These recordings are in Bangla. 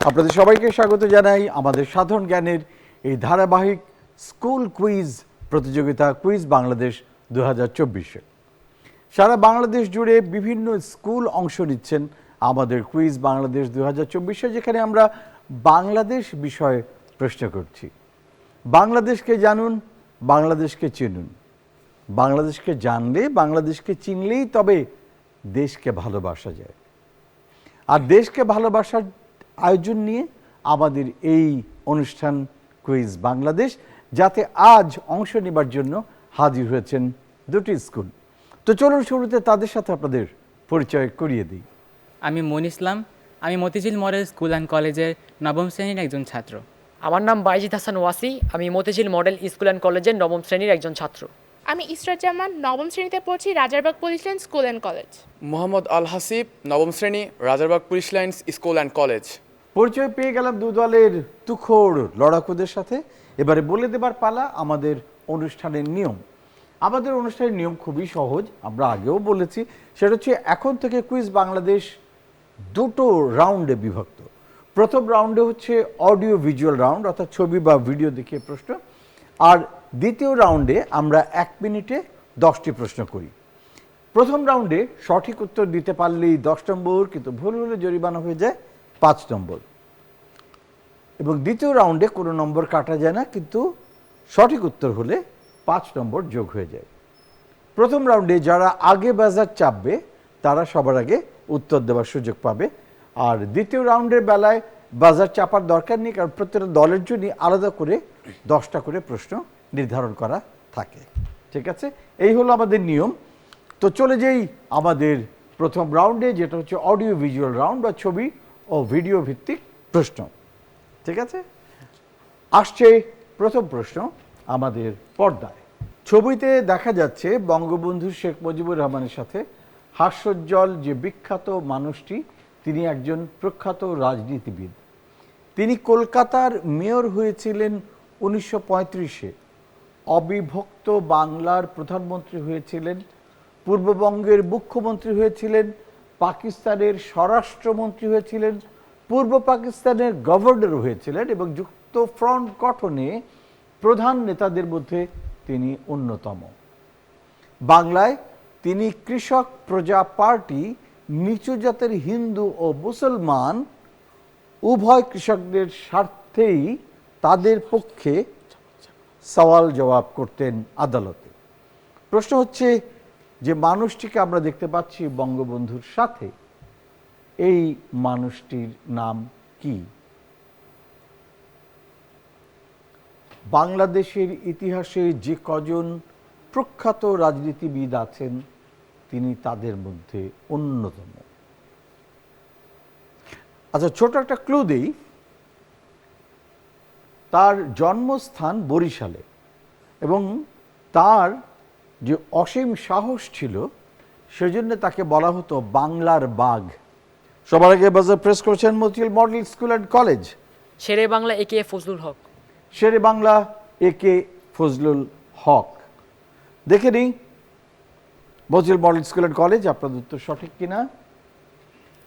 আপনাদের সবাইকে স্বাগত জানাই আমাদের সাধারণ জ্ঞানের এই ধারাবাহিক স্কুল কুইজ প্রতিযোগিতা কুইজ বাংলাদেশ 2024-এ। সারা বাংলাদেশ জুড়ে বিভিন্ন স্কুল অংশ নিচ্ছেন আমাদের কুইজ বাংলাদেশ 2024-এ, যেখানে আমরা বাংলাদেশ বিষয়ে প্রশ্ন করছি। বাংলাদেশকে জানুন, বাংলাদেশকে চিনুন। বাংলাদেশকে জানলে, বাংলাদেশকে চিনলেই তবে দেশকে ভালোবাসা যায়। আর দেশকে ভালোবাসার আয়োজন নিয়ে আমাদের এই অনুষ্ঠান কুইজ বাংলাদেশ, যাতে আজ অংশ নেবার জন্য হাজির হয়েছেন দুটি স্কুল। তো চলুন শুরুতে তাদের সাথে আপনাদের পরিচয় করিয়ে দিই। আমি মনির ইসলাম, আমি মতিঝিল মডেল স্কুল অ্যান্ড কলেজের নবম শ্রেণীর একজন ছাত্র। আমার নাম বাইজিদ হাসান ওয়াসি, আমি মতিঝিল মডেল স্কুল অ্যান্ড কলেজের নবম শ্রেণীর একজন ছাত্র। আমি ইসরাত জামান, নবম শ্রেণীতে পড়ছি, Rajarbagh police line school and college. Mohammad Al Hasib, নবম শ্রেণী, Rajarbagh police lines school and college. পরিচয় পেয়ে গেলাম দু দলের তুখোড় লড়াকুদের সাথে। এবারে বলে দেবার পালা আমাদের অনুষ্ঠানের নিয়ম। আমাদের অনুষ্ঠানের নিয়ম খুবই সহজ, আমরা আগেও বলেছি। সেটা হচ্ছে এখন থেকে কুইজ বাংলাদেশ দুটো রাউন্ডে বিভক্ত। প্রথম রাউন্ডে হচ্ছে অডিও ভিজুয়াল রাউন্ড, অর্থাৎ ছবি বা ভিডিও দেখিয়ে প্রশ্ন। আর দ্বিতীয় রাউন্ডে আমরা 1 মিনিটে 10টি প্রশ্ন করি। প্রথম রাউন্ডে সঠিক উত্তর দিতে পারলেই 10 নম্বর, কিন্তু ভুল হলে জরিমানা হয়ে যায় 5 নম্বর। এবং দ্বিতীয় রাউন্ডে কোনো নম্বর কাটা যায় না, কিন্তু সঠিক উত্তর হলে 5 নম্বর যোগ হয়ে যায়। প্রথম রাউন্ডে যারা আগে বাজার চাপবে তারা সবার আগে উত্তর দেওয়ার সুযোগ পাবে। আর দ্বিতীয় রাউন্ডের বেলায় বাজার চাপার দরকার নেই, কারণ প্রত্যেকটা দলের জন্যই আলাদা করে 10টা করে প্রশ্ন নির্ধারণ করা থাকে। ঠিক আছে, এই হলো আমাদের নিয়ম। তো চলে যাই আমাদের প্রথম রাউন্ডে, যেটা হচ্ছে অডিও ভিজুয়াল রাউন্ড বা ছবি ও ভিডিও ভিত্তিক প্রশ্ন। ঠিক আছে, আসছে প্রথম প্রশ্ন আমাদের পর্দায়। ছবিতে দেখা যাচ্ছে বঙ্গবন্ধু শেখ মুজিবুর রহমানের সাথে হাস্যোজ্জ্বল যে বিখ্যাত মানুষটি, তিনি একজন প্রখ্যাত রাজনীতিবিদ। তিনি কলকাতার মেয়র হয়েছিলেন 1935-এ, অবিভক্ত বাংলার প্রধানমন্ত্রী হয়েছিলেন, পূর্ববঙ্গের মুখ্যমন্ত্রী হয়েছিলেন, পাকিস্তানের স্বরাষ্ট্রমন্ত্রী হয়েছিলেন, পূর্ব পাকিস্তানের গভর্নর হয়েছিলেন এবং যুক্ত ফ্রন্ট গঠনে প্রধান নেতাদের মধ্যে তিনি অন্যতম। বাংলায় তিনি কৃষক প্রজা পার্টি, নিচু জাতের হিন্দু ও মুসলমান উভয় কৃষকদের স্বার্থেই তাদের পক্ষে সওয়াল জবাব করতেন আদালতে। প্রশ্ন হচ্ছে, যে মানুষটিকে আমরা দেখতে পাচ্ছি বঙ্গবন্ধুর সাথে, এই মানুষটির নাম কি? বাংলাদেশের ইতিহাসে যে কজন প্রখ্যাত রাজনীতিবিদ আছেন, তিনি তাদের মধ্যে অন্যতম। আচ্ছা, ছোট একটা ক্লু দেই। তার জন্মস্থান বরিশালে এবং তার যে অসীম সাহস ছিল, সেজন্য তাকে বলা হতো বাংলার বাঘ। সবার আগে বাজার প্রেস করেছেন Motijheel model school and college. Sher-e Bangla A K Fazlul Haque. Shere Bangla A K Fazlul হক। দেখে নিই Motijheel model school and college আপনাদের উত্তর সঠিক কিনা।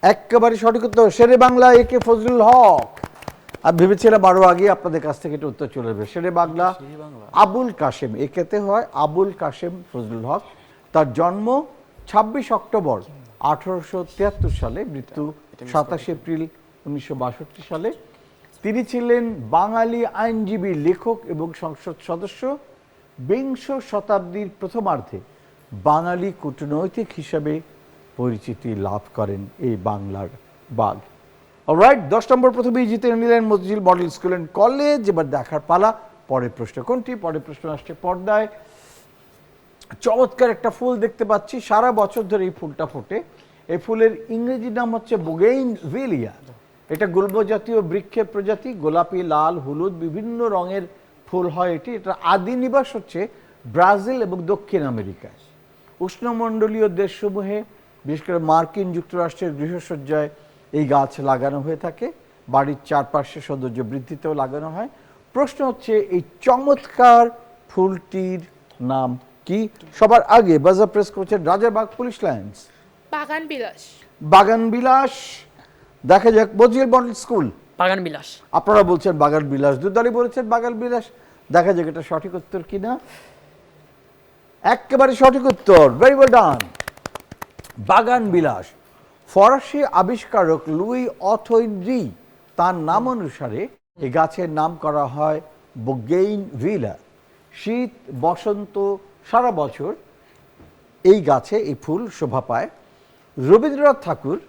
একেবারে সঠিক উত্তর, শেরে বাংলা একে ফজলুল হক। আমি ভেবেছিলাম আরও আগে আপনাদের কাছ থেকে এটা উত্তর চলে যাবে। শেরে বাংলা আবুল কাশেম, একেতে হয় আবুল কাশেম ফজলুল হক। তার জন্ম 26 অক্টোবর 1873 সালে, মৃত্যু 27 এপ্রিল 1962 সালে। তিনি ছিলেন বাঙালি আইনজীবী, লেখক এবং সংসদ সদস্য। বিংশ শতাব্দীর প্রথমার্ধে বাঙালি কূটনৈতিক হিসাবে পরিচিতি লাভ করেন এই বাংলার বাঘ। অলরাইট, 10 নম্বর প্রথমেই জিতে নিলেন Motijheel model school and college. এবার দেখার পালা পরের প্রশ্ন কোনটি। পরের প্রশ্ন আসছে পর্দায়। চমৎকার একটা ফুল দেখতে পাচ্ছি, সারা বছর ধরে এই ফুলটা ফোটে। এই ফুলের ইংরেজি নাম হচ্ছে বোগেইনভিলিয়া। এটা গুল্ম জাতীয় বৃক্ষের প্রজাতি, গোলাপি, লাল, হলুদ বিভিন্ন রঙের ফুল হয় এটি। এটা আদি নিবাস হচ্ছে ব্রাজিল এবং দক্ষিণ আমেরিকায়। উষ্ণমণ্ডলীয় দেশসমূহে, বিশেষ করে মার্কিন যুক্তরাষ্ট্রের গৃহসজ্জায় এই গাছ লাগানো হয়ে থাকে। বাড়ির চারপাশে সৌন্দর্য বৃদ্ধিতেও লাগানো হয়। প্রশ্ন হচ্ছে, এই চমৎকার ফুলটির নাম কি? সবার আগে বাজার প্রেস করছেন রাজারবাগ পুলিশ লাইন্স। বাগান বিলাস। বাগান বিলাস। দেখা যাক মতিঝিল মডেল স্কুল। বাগান বিলাস। আপনারা বলছেন বাগান বিলাস, দুদলই বলেছেন বাগান বিলাস। দেখা যাক এটা সঠিক উত্তর কিনা। একেবারে সঠিক উত্তর, ভেরি ওয়েল ডান। বাগান বিলাস ফরাসি আবিষ্কারক লুই অথোইরি তার নাম অনুসারে এই গাছের নাম করা হয় বোগেইন ভিলা। শীত বসন্ত সারা বছর এই গাছে এই ফুল শোভা পায়। রবীন্দ্রনাথ ঠাকুর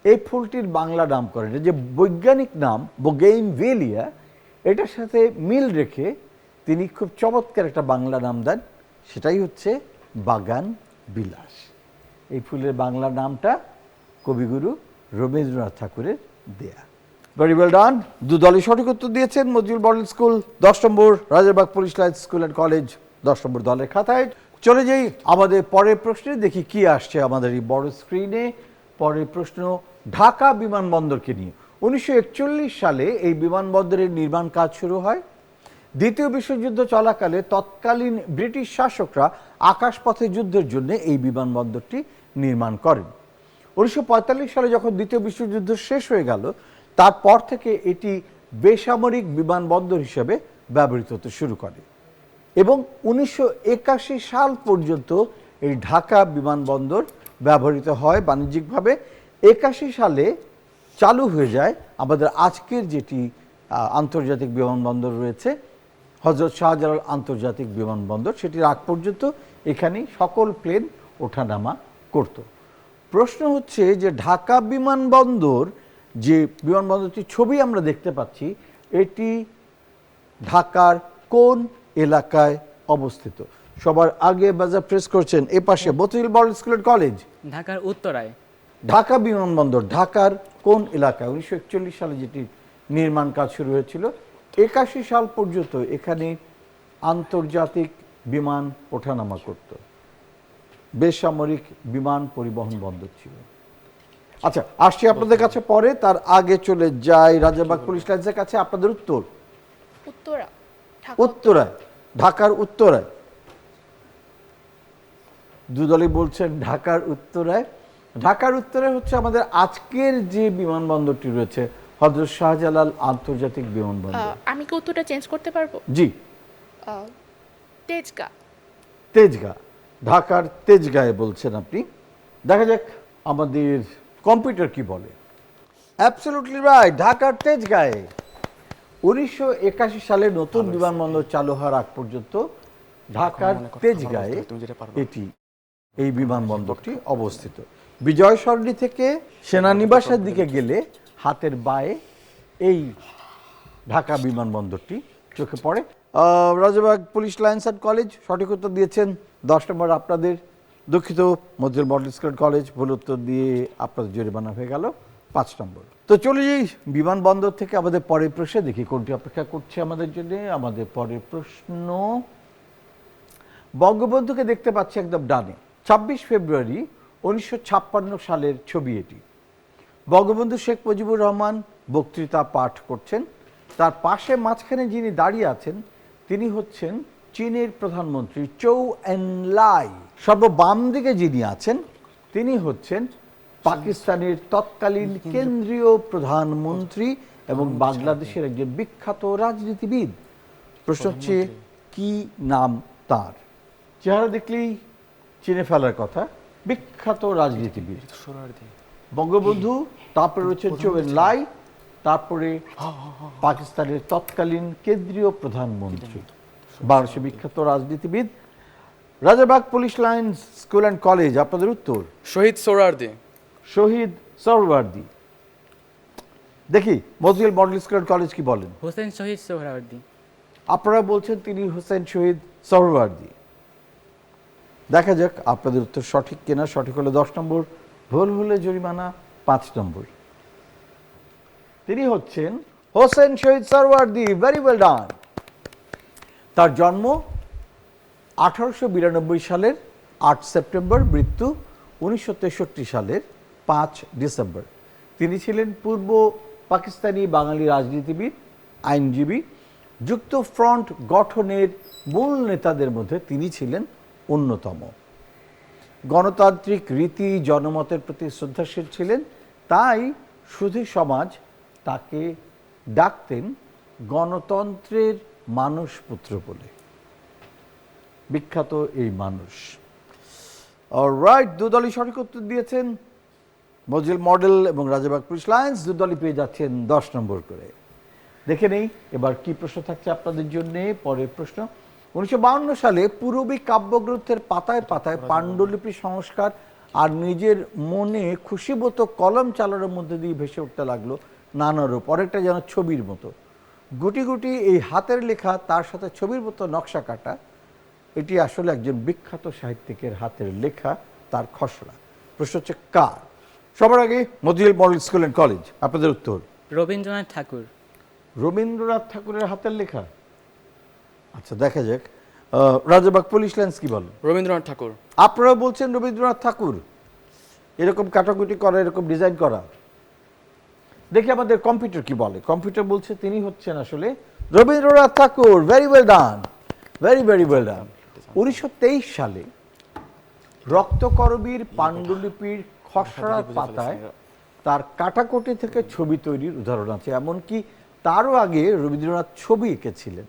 এই ফুলটির বাংলা নাম করেন, এটা যে বৈজ্ঞানিক নাম বোগেইন ভেলিয়া, এটার সাথে মিল রেখে তিনি খুব চমৎকার একটা বাংলা নাম দেন, সেটাই হচ্ছে বাগান বিলাস। এই ফুলের বাংলা নামটা কবিগুরু রবীন্দ্রনাথ ঠাকুরের দেয়া। ভেরি ওয়েল ডান, দুদলই সঠিক উত্তর দিয়েছেন। মজিউল মডেল স্কুল 10 নম্বর, Rajarbagh police lines school and college 10 নম্বর দলের খাতায়। চলে যাই আমাদের পরের প্রশ্নে, দেখি কি আসছে আমাদের এই বড় স্ক্রিনে। পরের প্রশ্ন ঢাকা বিমানবন্দরকে নিয়ে। 1941 সালে এই বিমানবন্দরের নির্মাণ কাজ শুরু হয়। দ্বিতীয় বিশ্বযুদ্ধ চলাকালে তৎকালীন ব্রিটিশ শাসকরা আকাশপথে যুদ্ধের জন্য এই বিমানবন্দরটি নির্মাণ করেন। 1945 সালে যখন দ্বিতীয় বিশ্বযুদ্ধ শেষ হয়ে গেল, তারপর থেকে এটি বেসামরিক বিমানবন্দর হিসেবে ব্যবহৃত হতে শুরু করে এবং 1981 সাল পর্যন্ত এই ঢাকা বিমানবন্দর ব্যবহৃত হয় বাণিজ্যিকভাবে। 81 সালে চালু হয়ে যায় আমাদের আজকের যেটি আন্তর্জাতিক বিমানবন্দর রয়েছে, হযরত শাহজালাল আন্তর্জাতিক বিমানবন্দর। সেটির আগ পর্যন্ত এখানেই সকল প্লেন ওঠানামা করত। প্রশ্ন হচ্ছে যে ঢাকা বিমানবন্দর, যে বিমানবন্দরটির ছবি আমরা দেখতে পাচ্ছি, এটি ঢাকার কোন এলাকায় অবস্থিত? সবার আগে বাজার প্রেস করছেন এ পাশে Motijheel model school and college. ঢাকার উত্তরায়। ঢাকা বিমানবন্দর ঢাকার কোন এলাকায়? 1941 সালে যেটি নির্মাণ কাজ শুরু হয়েছিল, 81 সাল পর্যন্ত এখানে আন্তর্জাতিক বিমান ওঠানামা করত, বেসামরিক বিমান পরিবহন বন্দর ছিল। আচ্ছা, আসছি আপনাদের কাছে পরে, তার আগে চলে যাই রাজারবাগ পুলিশ লাইন্সের কাছে। আপনাদের উত্তর উত্তরা, ঢাকা। উত্তরায়, ঢাকার উত্তরায়। দুদলই বলছেন ঢাকার উত্তরায়। ঢাকার উত্তরে হচ্ছে আমাদের আজকের যে বিমানবন্দরটি রয়েছে, হযরত শাহজালাল আন্তর্জাতিক বিমানবন্দর। আমি কি উত্তরটা চেঞ্জ করতে পারবো? জি, তেজগাঁ। তেজগাঁ, ঢাকার তেজগাঁয়ে বলছেন আপনি। দেখা যাক আমাদের কম্পিউটার কি বলে। অ্যাবসলিউটলি রাইট, ঢাকার তেজগাঁয়ে। 1981 সালে নতুন বিমানবন্দর চালু হওয়ার আগ পর্যন্ত ঢাকার তেজগাঁয়ে এটি এই বিমানবন্দরটি অবস্থিত। বিজয় সরণি থেকে সেনানিবাসের দিকে গেলে হাতের বাঁয়ে এই ঢাকা বিমানবন্দরটি চোখে পড়ে। Rajarbagh police lines and college সঠিক উত্তর দিয়েছেন। 10 নম্বর আপনাদের। দুঃখিত, মজিউল মডেল স্কুল কলেজ ভুল উত্তর দিয়ে আপনাদের জরিমানা হয়ে গেল 5 নম্বর। তো চলে যাই বিমানবন্দর থেকে আমাদের পরের প্রশ্নে, দেখি কোনটি অপেক্ষা করছে আমাদের জন্য। আমাদের পরের প্রশ্ন, বঙ্গবন্ধুকে দেখতে পাচ্ছি একদম ডানে। 26 ফেব্রুয়ারি 1956 সালের ছবি এটি। বঙ্গবন্ধু শেখ মুজিবুর রহমান বক্তৃতা পাঠ করছেন, তার পাশে মাঝখানে যিনি দাঁড়িয়ে আছেন তিনি হচ্ছেন চীনের প্রধানমন্ত্রী চৌ এনলাই। সর্ববাম দিকে যিনি আছেন তিনি হচ্ছেন পাকিস্তানের তৎকালীন কেন্দ্রীয় প্রধানমন্ত্রী এবং বাংলাদেশের একজন বিখ্যাত রাজনীতিবিদ। প্রশ্ন হচ্ছে কি নাম তার? চেহারা দেখলেই চিনে ফেলার কথা, বিখ্যাত রাজনীতিবিদ বঙ্গবন্ধু, তারপরে রয়েছেন চৌ এনলাই, তারপরে পাকিস্তানের তৎকালীন কেন্দ্রীয় প্রধানমন্ত্রী, বাংলাদেশের বিখ্যাত রাজনীতিবিদ। Rajarbagh police lines school and college আপনাদের উত্তর শহীদ সোহরাওয়ার্দী। শহীদ সোহরাওয়ার্দী। দেখি Mojiul model school and college কি বলেন। হোসেন শহীদ সোহরাওয়ার্দী। আপনারা বলছেন তিনি হোসেন শহীদ সোহরাওয়ার্দী। দেখা যাক আপনাদের উত্তর সঠিক কিনা। সঠিক হলে 10 নম্বর, ভুল হলে জরিমানা 5 নম্বর। তিনি হচ্ছেন Hossain Shaheed Suhrawardy. Very well done. তার জন্ম 1892 সালের 8 সেপ্টেম্বর, মৃত্যু 1963 সালের 5 ডিসেম্বর। তিনি ছিলেন পূর্ব পাকিস্তানি বাঙালি রাজনীতিবিদ, আইনজীবী। যুক্ত ফ্রন্ট গঠনের মূল নেতাদের মধ্যে তিনি ছিলেন অন্যতম। গণতান্ত্রিক রীতি জনমতের প্রতি শ্রদ্ধাশীল ছিলেন, তাই সুধী সমাজ তাকে ডাকতেন গণতন্ত্রের মানসপুত্র বলে। বিখ্যাত এই মানুষ। অলরাইট, দুদলই সঠিক উত্তর দিয়েছেন। মতিঝিল মডেল এবং রাজারবাগ পুলিশ লাইন্স দুদলই পেয়ে যাচ্ছেন 10 নম্বর করে। দেখে নেই এবার কি প্রশ্ন থাকছে আপনাদের জন্য। পরের প্রশ্ন, 1952 সালে পূরবী কাব্যগ্রন্থের পাতায় পাতায় পাণ্ডুলিপি সংস্কার আর নিজের মনে খুশিমতো কলম চালানোর মধ্যে দিয়ে ভেসে উঠতে লাগলো নানা রূপ, অনেকটা যেন ছবির মতো। গুটি গুটি এই হাতের লেখা, তার সাথে ছবির মতো নকশা কাটা, এটি আসলে একজন বিখ্যাত সাহিত্যিকের হাতের লেখা, তার খসড়া। প্রশ্ন হচ্ছে কার? সবার আগে Motijheel model school and college, আপনাদের উত্তর। রবীন্দ্রনাথ ঠাকুর। রবীন্দ্রনাথ ঠাকুরের হাতের লেখা? আচ্ছা, দেখা যাক। রাজারবাগ পুলিশ লাইন্স কি বলেন? রবীন্দ্রনাথ ঠাকুর। আপনারা বলছেন রবীন্দ্রনাথ ঠাকুর। এরকম কাটাকুটি করা, এরকম ডিজাইন করা, দেখি আমাদের কম্পিউটার কি বলে। কম্পিউটার বলছে তিনি হচ্ছেন আসলে Rabindranath Tagore. Very well done, very very well done. 1923 সালে রক্তকরবীর পাণ্ডুলিপির খসড়ার পাতায় তার কাটাকুটি থেকে ছবি তৈরির উদাহরণ আছে। এমনকি তারও আগে রবীন্দ্রনাথ ছবি এঁকেছিলেন।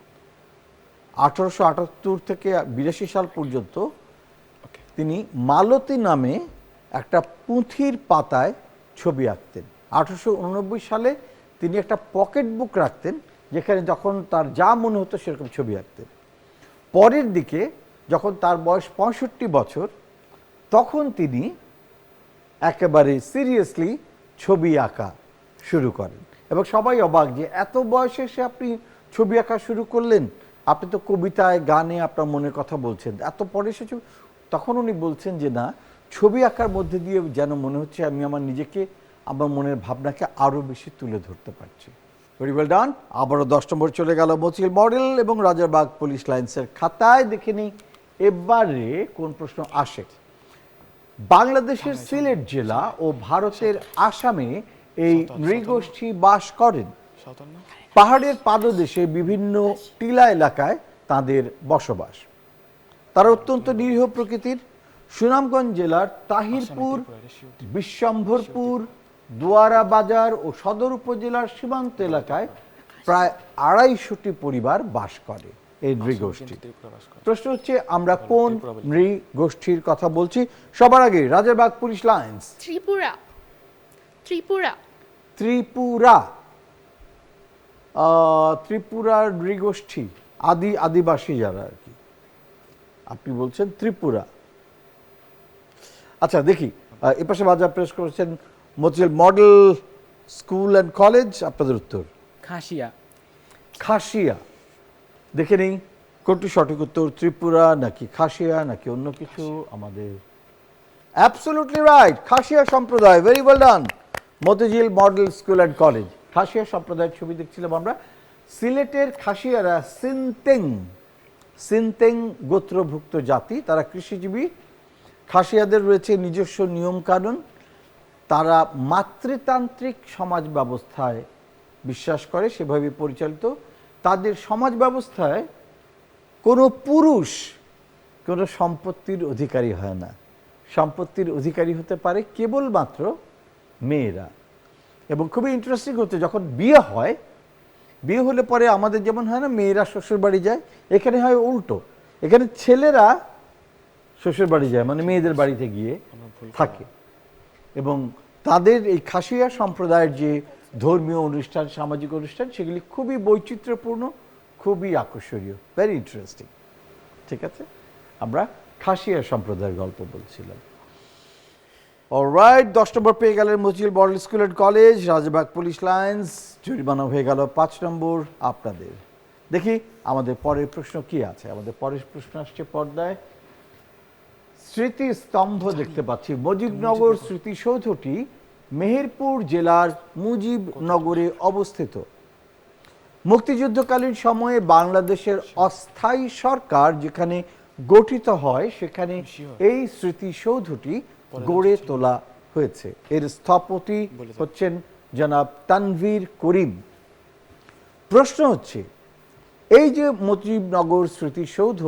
1878 থেকে 82 সাল পর্যন্ত তিনি মালতী নামে একটা পুঁথির পাতায় ছবি আঁকতেন। 1889 সালে তিনি একটা পকেট বুক রাখতেন, যেখানে যখন তার যা মনে হতো সেরকম ছবি আঁকতেন। পরের দিকে যখন তার বয়স 65 বছর, তখন তিনি একেবারে সিরিয়াসলি ছবি আঁকা শুরু করেন। এবং সবাই অবাক যে এত বয়সে এসে আপনি ছবি আঁকা শুরু করলেন, আপনি তো কবিতায় গানে আপনার মনের কথা বলছেন, এত পরে এসে তখন উনি বলছেন যে না, ছবি আঁকার মধ্যে দিয়ে যেন মনে হচ্ছে আমি আমার নিজেকে, আমার মনের ভাবনাকে আরও বেশি তুলে ধরতে পারছি। ভেরি ওয়েল ডান। আবারও 10 নম্বর চলে গেল মতিঝিল মডেল এবং রাজারবাগ পুলিশ লাইন্সের খাতায়। দেখে নিই এবারে কোন প্রশ্ন আসে। বাংলাদেশের সিলেট জেলা ও ভারতের আসামে এই নৃগোষ্ঠী বাস করেন। পাহাড়ের পাদদেশে বিভিন্ন টিলা এলাকায় তাদের বসবাস। তারা অত্যন্ত নিরীহ প্রকৃতির। সুনামগঞ্জ জেলার তাহিরপুর, বিশ্বম্ভরপুর, দুয়ারা বাজার ও সদর উপজেলার সীমান্ত এলাকায় প্রায় 250টি পরিবার বাস করে এই নৃগোষ্ঠী। প্রশ্ন হচ্ছে আমরা কোন নৃগোষ্ঠীর কথা বলছি? সবার আগে রাজারবাগ পুলিশ লাইন্স। ত্রিপুরা। ত্রিপুরা। ত্রিপুরা। ত্রিপুরার নৃগোষ্ঠী আদিবাসী যারা আর কি, আপনি বলছেন ত্রিপুরা। আচ্ছা দেখি, এপাশে বাজার প্রেস করেছেন Motijheel model school and college, আপনাদের উত্তর। খাসিয়া। খাসিয়া। দেখে নেই কোনটি সঠিক উত্তর, ত্রিপুরা নাকি খাসিয়া নাকি অন্য কিছু। আমাদের অ্যাবসলিউটলি রাইট, খাসিয়া সম্প্রদায়। Very well done. Motijheel model school and college. Khasia সম্প্রদায়ের ছবি দেখছিলাম আমরা। সিলেটের খাসিয়ারা সিনতেং গোত্রভুক্ত জাতি, তারা কৃষিজীবী। খাসিয়াদের রয়েছে নিজস্ব নিয়মকানুন। তারা মাতৃতান্ত্রিক সমাজ ব্যবস্থায় বিশ্বাস করে, সেভাবে পরিচালিত। তাদের সমাজ ব্যবস্থায় কোনো পুরুষ কোনো সম্পত্তির অধিকারী হয় না। সম্পত্তির অধিকারী হতে পারে কেবলমাত্র মেয়েরা। এবং খুবই ইন্টারেস্টিং হচ্ছে, যখন বিয়ে হয়, বিয়ে হলে পরে আমাদের যেমন হয় না, মেয়েরা শ্বশুর বাড়ি যায়, এখানে হয় উল্টো। এখানে ছেলেরা শ্বশুর বাড়ি যায়, মানে মেয়েদের বাড়িতে গিয়ে থাকে। এবং তাদের এই খাসিয়া সম্প্রদায়ের যে ধর্মীয় অনুষ্ঠান, সামাজিক অনুষ্ঠান, সেগুলি খুবই বৈচিত্র্যপূর্ণ, খুবই আকর্ষণীয়। Very interesting. ঠিক আছে, আমরা খাসিয়া সম্প্রদায়ের গল্প বলছিলাম। অলরাইট, 10 নম্বর পেয়ে গেলেন Motijheel model school and college, Rajarbagh police lines. জরিমানা হয়ে গেল 5 নম্বর আপনাদের। দেখি আমাদের পরের প্রশ্ন কি আছে। আমাদের পরের প্রশ্ন আসছে পর্দায়। স্মৃতিস্তম্ভ দেখতে পাচ্ছি। মুজিবনগর স্মৃতিসৌধটি মেহেরপুর জেলার মুজিবনগরে অবস্থিত। মুক্তিযুদ্ধকালীন সময়ে বাংলাদেশের অস্থায়ী সরকার যেখানে গঠিত হয়, সেখানে এই স্মৃতিসৌধটি গড়ে তোলা হয়েছে। এর স্থপতি হচ্ছেন জনাব তানভীর করিম। প্রশ্ন হচ্ছে, এই যে মুজিবনগর স্মৃতিসৌধ,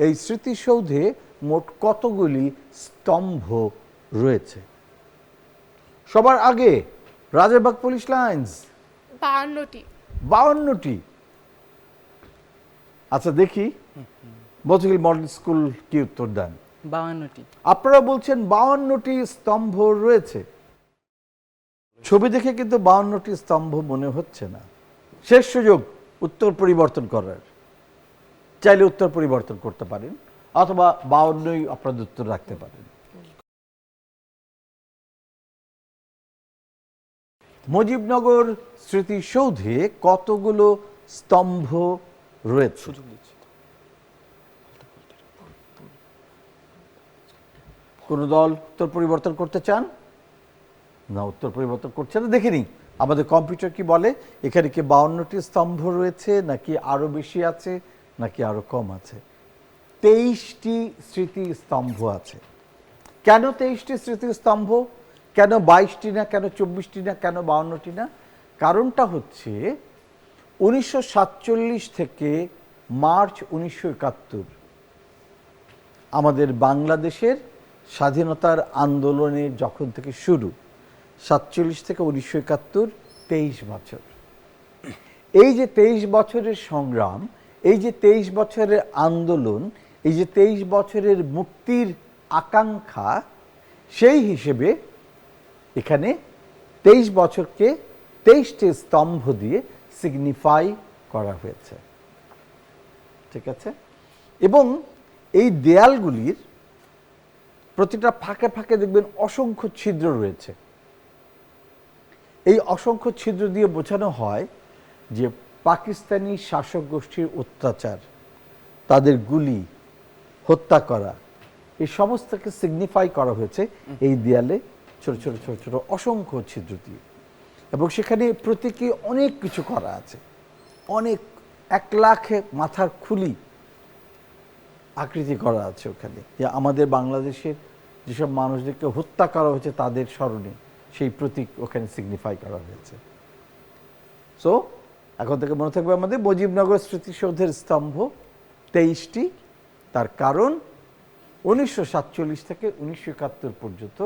এই স্মৃতিসৌধে মোট কতগুলি স্তম্ভ রয়েছে? সবার আগে রাজারবাগ পুলিশ লাইন্স। 52টি। 52টি। আচ্ছা দেখি মতিঝিল মডেল স্কুল কি উত্তর দেন। 52টি। আপনারা বলছেন 52টি স্তম্ভ রয়েছে। ছবি দেখে কিন্তু 52টি স্তম্ভ মনে হচ্ছে না। শেষ সুযোগ উত্তর পরিবর্তন করার, চাইলে উত্তর পরিবর্তন করতে পারেন অথবা 52ই আপনাদের উত্তর রাখতে পারেন। মুজিবনগর স্মৃতিসৌধে কতগুলো স্তম্ভ রয়েছে? কোন দল উত্তর পরিবর্তন করতে চান? না, উত্তর পরিবর্তন করছে না। দেখে নিই আমাদের কম্পিউটার কি বলে। এখানে কি 52টি স্তম্ভ রয়েছে, নাকি আরো বেশি আছে, নাকি আরো কম আছে? 23টি স্মৃতিস্তম্ভ আছে। কেন 23টি স্মৃতিস্তম্ভ? কেন 22টি না, কেন 24টি না, কেন 52টি না? কারণটা হচ্ছে 1947 থেকে মার্চ 1971 আমাদের বাংলাদেশের স্বাধীনতার আন্দোলনের যখন থেকে শুরু, 47 থেকে 1971, 23 বছর। এই যে 23 বছরের সংগ্রাম, এই যে 23 বছরের আন্দোলন, এই যে 23 বছরের মুক্তির আকাঙ্ক্ষা, সেই হিসেবে এখানে 23 বছরকে 23টি স্তম্ভ দিয়ে সিগনিফাই করা হয়েছে। ঠিক আছে? এবং এই দেয়ালগুলির প্রতিটা ফাঁকে ফাঁকে দেখবেন অসংখ্য ছিদ্র রয়েছে। এই অসংখ্য ছিদ্র দিয়ে বোঝানো হয় যে পাকিস্তানি শাসক গোষ্ঠীর অত্যাচার, তাদের গুলি, হত্যা করা, এই সমস্তকে সিগনিফাই করা হয়েছে এই দেয়ালে ছোট ছোট ছোট ছোট অসংখ্য ছিদ্র দিয়ে। এবং সেখানে প্রতীকী অনেক কিছু করা আছে, অনেক 1 লাখ মাথার খুলি আকৃতি করা আছে ওখানে, যে আমাদের বাংলাদেশের যেসব মানুষদেরকে হত্যা করা হয়েছে তাদের স্মরণে সেই প্রতীক ওখানে সিগনিফাই করা হয়েছে। সো এখন থেকে মনে থাকবে আমাদের মুজিবনগর স্মৃতিসৌধের স্তম্ভ 23টি। তার কারণ 1947 থেকে 1971 পর্যন্ত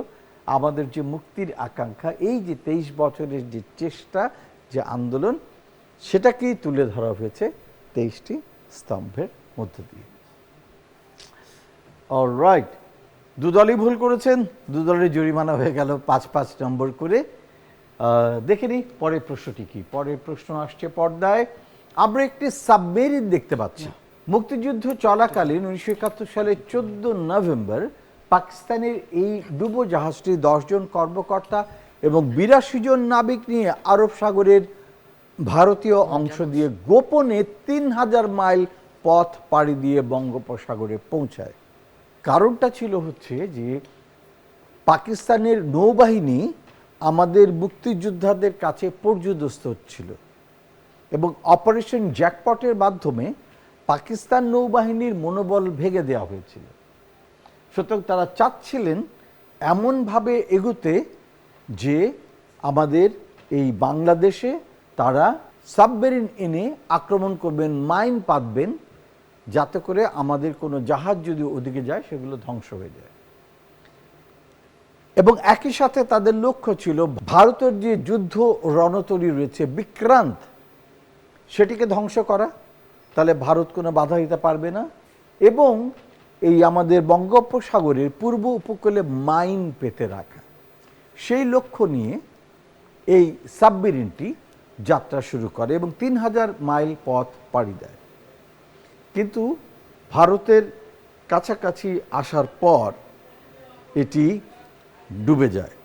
আমাদের যে মুক্তির আকাঙ্ক্ষা, এই যে 23 বছরের যে চেষ্টা, যে আন্দোলন, সেটাকেই তুলে ধরা হয়েছে 23টি স্তম্ভের মধ্য দিয়ে। অলরাইট, দুদলই ভুল করেছেন, দুদলের জরিমানা হয়ে গেল 5-5 নম্বর করে। দেখে নিই পরের প্রশ্নটি কি। পরের প্রশ্ন আসছে পর্দায়। আমরা একটি সাবমেরিন দেখতে পাচ্ছি। মুক্তিযুদ্ধ চলাকালীন 1971 সালের 14 নভেম্বর পাকিস্তানের এই ডুবোজাহাজটি 10 জন কর্মকর্তা এবং 82 জন নাবিক নিয়ে আরব সাগরের ভারতীয় অংশ দিয়ে গোপনে 3000 মাইল পথ পাড়ি দিয়ে বঙ্গোপসাগরে পৌঁছায়। কারণটা ছিল হচ্ছে যে পাকিস্তানের নৌবাহিনী আমাদের মুক্তিযোদ্ধাদের কাছে পর্যুদস্ত হচ্ছিল এবং অপারেশন জ্যাকপটের মাধ্যমে পাকিস্তান নৌবাহিনীর মনোবল ভেঙে দেওয়া হয়েছিল। সুতরাং তারা চাচ্ছিলেন এমনভাবে এগোতে যে আমাদের এই বাংলাদেশে তারা সাবমেরিন এনে আক্রমণ করবেন, মাইন পাতবেন, যাতে করে আমাদের কোনো জাহাজ যদি ওদিকে যায় সেগুলো ধ্বংস হয়ে যায়। এবং একই সাথে তাদের লক্ষ্য ছিল ভারতের যে যুদ্ধ রণতরী রয়েছে বিক্রান্ত, সেটিকে ধ্বংস করা, তাহলে ভারত কোনো বাধা দিতে পারবে না, এবং এই আমাদের বঙ্গোপসাগরের পূর্ব উপকূলে মাইন পেতে রাখা। সেই লক্ষ্য নিয়ে এই সাবমেরিনটি যাত্রা শুরু করে এবং 3000 মাইল পথ পাড়ি দেয়। কিন্তু ভারতের কাছাকাছি আসার পর এটি ডুবে যায়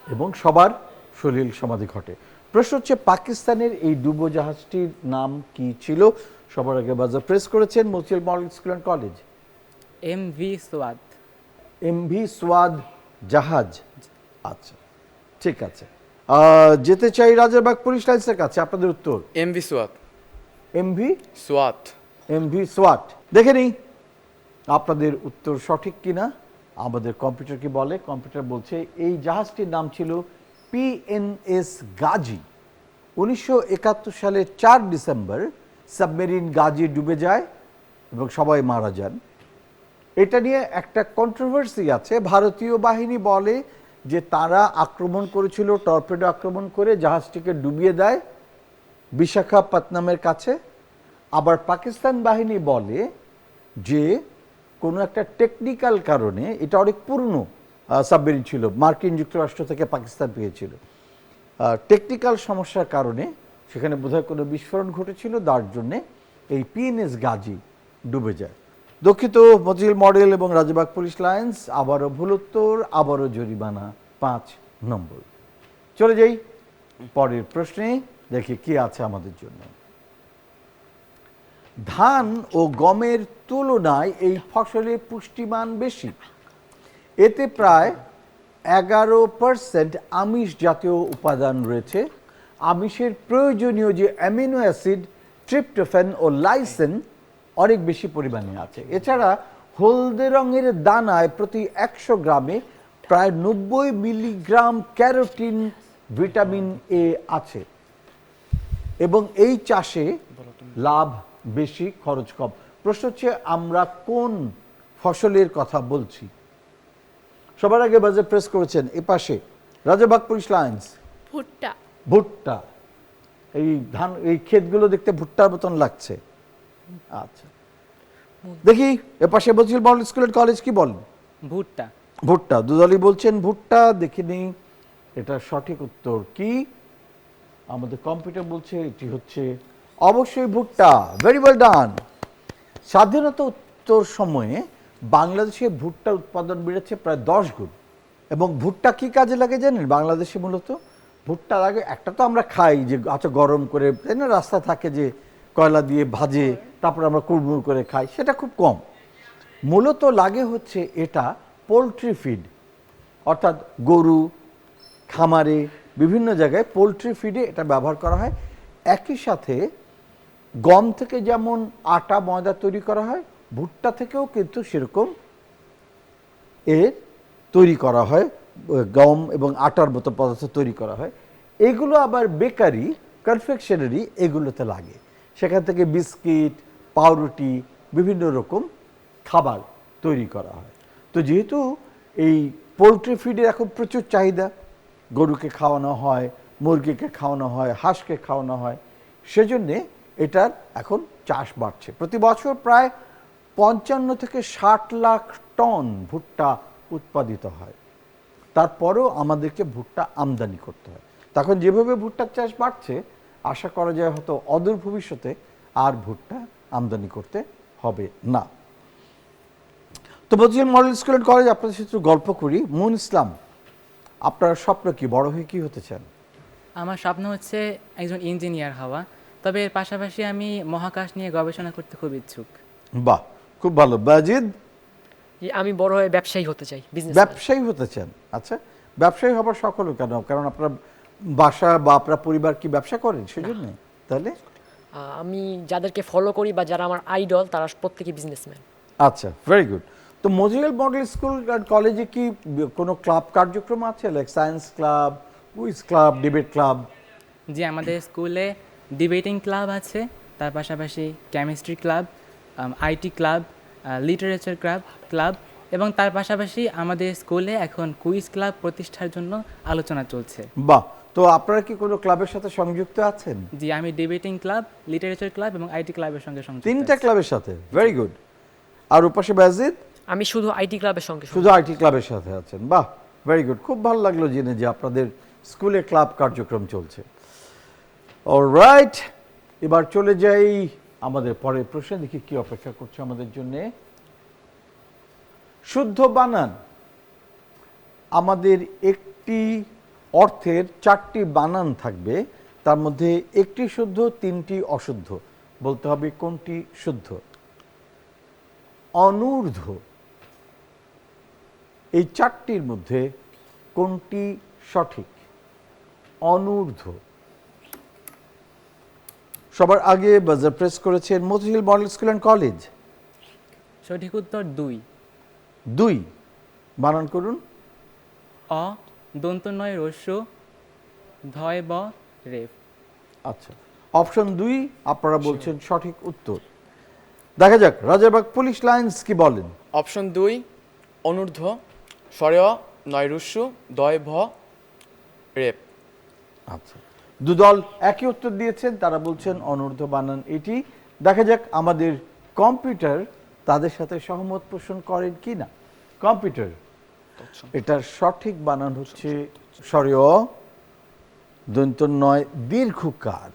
এবং সবার সলিল সমাধি ঘটে। প্রশ্ন হচ্ছে পাকিস্তানের এই ডুবোজাহাজটির নাম কি ছিল? সবার আগে বাজার প্রেস করেছেন Motijheel model school and college. MV সোয়াদ। MV সোয়াদ জাহাজ। আচ্ছা, ঠিক আছে। যেতে চাই রাজারবাগ পুলিশ লাইন্সের কাছে। আপনাদের উত্তর MV সোয়াত। MV সোয়াত। MV সোয়াট। দেখে নিই আপনাদের উত্তর সঠিক কিনা। আমাদের কম্পিউটার কি বলে? কম্পিউটার বলছে এই জাহাজটির নাম ছিল PNS গাজী। 1971 সালের 4 ডিসেম্বর সাবমেরিন গাজী ডুবে যায় এবং সবাই মারা যান। এটা নিয়ে একটা কন্ট্রোভার্সি আছে। ভারতীয় বাহিনী বলে যে তারা আক্রমণ করেছিল, টর্পেডো আক্রমণ করে জাহাজটিকে ডুবিয়ে দেয় বিশাখাপত্তনমের কাছে। আবার পাকিস্তান বাহিনী বলে যে কোনো একটা টেকনিক্যাল কারণে, এটা অনেক পুরনো সাবমেরিন ছিল, মার্কিন যুক্তরাষ্ট্র থেকে পাকিস্তান পেয়েছিল, টেকনিক্যাল সমস্যার কারণে সেখানে বোধহয় কোনো বিস্ফোরণ ঘটেছিল, তার জন্যে এই পিএনএস গাজী ডুবে যায়। দুঃখিত মতিঝিল মডেল এবং রাজারবাগ পুলিশ লাইন্স, আবারও ভুল উত্তর, আবারও জরিমানা 5 নম্বর। চলে যাই পরের প্রশ্নে, দেখি কি আছে আমাদের জন্য। ধান ও গমের তুলনায় এই ফসলে পুষ্টিমান বেশি। এতে প্রায় 11% আমিষ জাতীয় উপাদান রয়েছে। আমিষের প্রয়োজনীয় যে অ্যামিনো অ্যাসিড, ট্রিপ্টোফ্যান ও লাইসেন অনেক বেশি পরিমাণে আছে। এছাড়া হলদে রঙের দানায় প্রতি 100 গ্রামে প্রায় 90 মিলিগ্রাম ক্যারোটিন, ভিটামিন এ আছে এবং এই চাষে লাভ বেশি, খরচ কম। প্রশ্ন হচ্ছে আমরা কোন ফসলের কথা বলছি? সবার আগে বাজার প্রেস করেছেন এ পাশে রাজারবাগ পুলিশ লাইন্স। ভুট্টা। ভুট্টা। এই ধান, এই ক্ষেতগুলো দেখতে ভুট্টার মতন লাগছে। আচ্ছা, দেখি এ পাশে Motijheel model school and college কি বলেন? ভুট্টা। ভুট্টা। দুদলই বলছেন ভুট্টা। দেখিনি এটা সঠিক উত্তর কি। আমাদের কম্পিউটার বলছে এটি হচ্ছে অবশ্যই ভুট্টা। ভেরি ওয়েল ডান। স্বাধীনতা উত্তর সময়ে বাংলাদেশে ভুট্টার উৎপাদন বেড়েছে প্রায় 10 গুণ। এবং ভুট্টা কি কাজে লাগে জানেন? বাংলাদেশে মূলত ভুট্টা লাগে, একটা তো আমরা খাই যে আচ্ছা গরম করে, তাই না, রাস্তা থাকে যে কয়লা দিয়ে ভাজে, তারপর আমরা কুড়মুড় করে খাই, সেটা খুব কম। মূলত লাগে হচ্ছে এটা পোলট্রি ফিড, অর্থাৎ গরু খামারে বিভিন্ন জায়গায় পোলট্রি ফিডে এটা ব্যবহার করা হয়। একই সাথে গম থেকে যেমন আটা ময়দা তৈরি করা হয়, ভুট্টা থেকেও কিন্তু সেরকম এর তৈরি করা হয়, গম এবং আটার মতো পদার্থ তৈরি করা হয়। এগুলো আবার বেকারি, কনফেকশনারি এগুলোতে লাগে। সেখান থেকে বিস্কিট, পাউরুটি, বিভিন্ন রকম খাবার তৈরি করা হয়। তো যেহেতু এই পোলট্রি ফিডের এখন প্রচুর চাহিদা, গরুকে খাওয়ানো হয়, মুরগিকে খাওয়ানো হয়, হাঁসকে খাওয়ানো হয়, সেজন্যে এটার এখন চাষ বাড়ছে। প্রতি বছর প্রায় 55 থেকে 60 লাখ টন ভুট্টা উৎপাদিত হয়। তারপরেও আমাদেরকে ভুট্টা আমদানি করতে হয়। তখন যেভাবে ভুট্টার চাষ বাড়ছে, আশা করা যায় হয়তো অদূর ভবিষ্যতে আর ভুট্টা আমদানি করতে হবে না। তো Motijheel model school and college, আপনাদের সাথে গল্প করি। মুন ইসলাম, আপনার স্বপ্ন কি? বড় হয়ে কি হতে চান? আমার স্বপ্ন হচ্ছে একজন ইঞ্জিনিয়ার হওয়া, তবে এর পাশাপাশি আমি মহাকাশ নিয়ে গবেষণা করতে খুব ইচ্ছুক। বাহ, খুব ভালো। বাজিদ? আমি বড় হয়ে ব্যবসায়ী হতে চাই, বিজনেস। ব্যবসায়ী হতে চান? আচ্ছা, ব্যবসায়ী হবার সকল কেন? কারণ আপনার বাসা বা আপনার পরিবার কি ব্যবসা করেন সেজন্য? তাহলে আমি যাদেরকে ফলো করি বা যারা আমার আইডল, তারা প্রত্যেকে বিজনেসম্যান। আচ্ছা, ভেরি গুড। তো মতিঝিল মডেল স্কুল অ্যান্ড কলেজে কি কোনো ক্লাব কার্যক্রম আছে, like science club, quiz club, debate club? যে আমাদের স্কুলে ডিবেটিং ক্লাব আছে, তার পাশাপাশি chemistry club, IT club, literature club এবং তার পাশাপাশি আমাদের স্কুলে এখন কুইজ ক্লাব প্রতিষ্ঠার জন্য আলোচনা চলছে। বাহ, তো আপনারা কি কোনো ক্লাবের সাথে সংযুক্ত আছেন? জি, আমি ডিবেটিং ক্লাব, লিটারেচার ক্লাব এবং আইটি ক্লাবের সঙ্গে সংযুক্ত। 3টা আছি। ক্লাবের সাথে। Very good. আর ওপাশে বাজিদ? আমি শুধু আইটি ক্লাবের সঙ্গে। শুধু আইটি ক্লাবের সাথে আছেন? বাহ, ভেরি গুড। খুব ভালো লাগলো জেনে যে আপনাদের স্কুলে ক্লাব কার্যক্রম চলছে। অলরাইট, এবার চলে যাই আমাদের পরের প্রশ্নে, দেখি কি অপেক্ষা করছে আমাদের জন্যে। শুদ্ধ বানান। আমাদের একটি অর্থের 4টি বানান থাকবে, তার মধ্যে একটি শুদ্ধ, 3টি অশুদ্ধ। বলতে হবে কোনটি শুদ্ধ। অনূর্ধ্ব, এই 4টির মধ্যে কোনটি সঠিক? অনূর্ধ্ব। সবার আগে বাজার প্রেস করেছেন Motijheel model school and college. সঠিক উত্তর 2। 2 বানান করুন। অ দন্ত নয় রস্য, ধয় ব রেফ। আচ্ছা, অপশন 2 আপনারা বলছেন সঠিক উত্তর। দেখা যাক রাজারবাগ পুলিশ লাইন্স কি বলেন। অপশন 2 অনূর্ধ্ব, স্বরেয় নৈরুস্য দয় ভ রেপ। আচ্ছা, দুদল একই উত্তর দিয়েছেন, তারা বলছেন অনূর্ধ্ব বানান এটি। দেখা যাক আমাদের কম্পিউটার তাদের সাথে সহমত পোষণ করেন কি না। কম্পিউটার, এটার সঠিক বানান হচ্ছে সরিয় দন্ত নয় দীর্ঘকার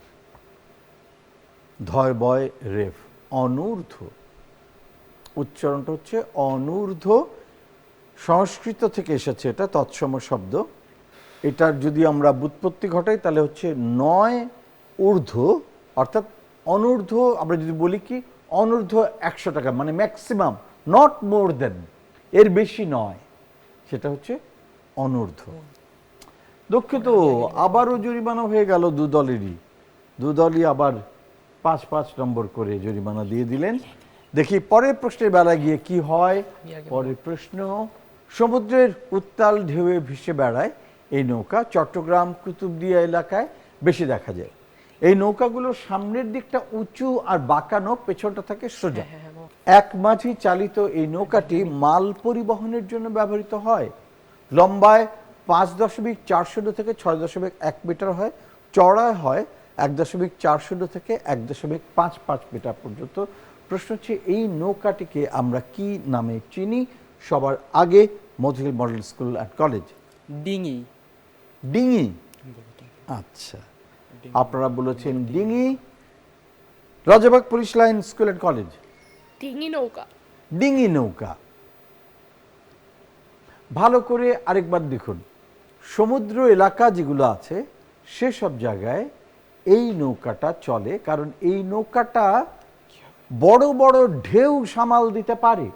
ধয় বয় রেফ, অনূর্ধ্ব। উচ্চারণটা হচ্ছে অনূর্ধ্ব, সংস্কৃত থেকে এসেছে, এটা তৎসম শব্দ। এটার যদি আমরা ব্যুৎপত্তি ঘটাই তাহলে হচ্ছে নয় ঊর্ধ্ব, অর্থাৎ অনূর্ধ্ব। আমরা যদি বলি কি অনূর্ধ্ব 100 টাকা, মানে ম্যাক্সিমাম, নট মোর দেন, এর বেশি নয়, সেটা হচ্ছে অনূর্ধ্ব। দুঃখিত, আবারও জরিমানা হয়ে গেল দুদলেরই। দুদলই আবার 5-5 নম্বর করে জরিমানা দিয়ে দিলেন। দেখি পরের প্রশ্নের বেলায় গিয়ে কি হয়। পরের প্রশ্ন, সমুদ্রের উত্তাল ঢেউয়ে ভেসে বেড়ায় এই নৌকা চট্টগ্রাম কুতুবদিয়া এলাকায় বেশি দেখা যায়। এই নৌকাগুলোর সামনের দিকটা উঁচু আর বাঁকানো, পেছনটা থাকে সোজা। এক মাঝি চালিত এই নৌকাটি মাল পরিবহনের জন্য ব্যবহৃত হয়। লম্বায় 5.40 থেকে 6.1 মিটার হয়, চড়ায় হয় 1.40 থেকে 1.55 মিটার পর্যন্ত। প্রশ্ন হচ্ছে এই নৌকাটিকে আমরা কি নামে চিনি? সবার আগে Motijheel model school and college. ডিঙি। ডিঙি, আচ্ছা, আপনারা বলেছেন ডিঙি। Rajarbagh police line school and college. ডিঙি নৌকা। ডিঙি নৌকা। ভালো করে আরেকবার দেখুন, সমুদ্র এলাকা যেগুলো আছে সেসব জায়গায় এই নৌকাটা চলে, কারণ এই নৌকাটা বড় বড় ঢেউ সামাল দিতে পারে।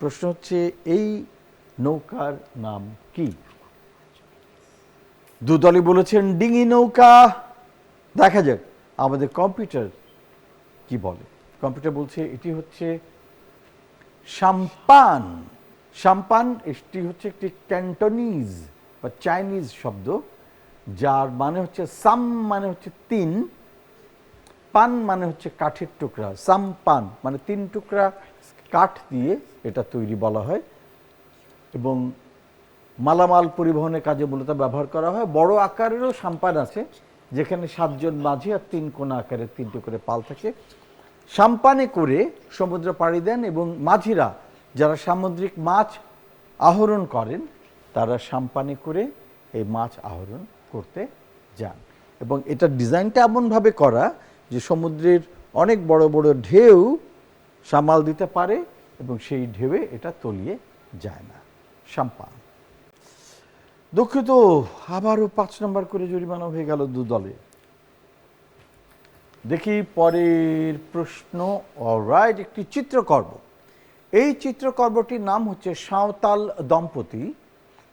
প্রশ্ন হচ্ছে এই নৌকার নাম কি? দুদলই বলেছেন ডিঙি নৌকা। দেখা যাক আমাদের কম্পিউটার কি বলে। কম্পিউটার বলছে এটি হচ্ছে সাম্পান। সাম্পান এটি হচ্ছে একটি ক্যান্টনিজ বা চাইনিজ শব্দ, যার মানে হচ্ছে সাম মানে হচ্ছে 3, পান মানে হচ্ছে কাঠের টুকরা। সাম্পান মানে 3 টুকরা কাঠ দিয়ে এটা তৈরি বলা হয়, এবং মালামাল পরিবহনের কাজে মূলত ব্যবহার করা হয়। বড় আকারেরও সাম্পান আছে, যেখানে 7 জন মাঝি আর 3 কোনা আকারের 3টে করে পাল থাকে। সাম্পানে করে সমুদ্র পাড়ি দেন, এবং মাঝিরা যারা সামুদ্রিক মাছ আহরণ করেন তারা সাম্পানে করে এই মাছ আহরণ করতে যান। এবং এটার ডিজাইনটা এমনভাবে করা যে সমুদ্রের অনেক বড় বড় ঢেউ সামাল দিতে পারে, এবং সেই ঢেউয়ে এটা তলিয়ে যায় না। সাম্পান। দুঃখিত, আবারও 5 নম্বর করে জরিমানা হয়ে গেল দুদলে। দেখি পরের প্রশ্ন। অলরাইট, একটি চিত্রকর্ম। এই চিত্রকর্মটির নাম হচ্ছে সাঁওতাল দম্পতি।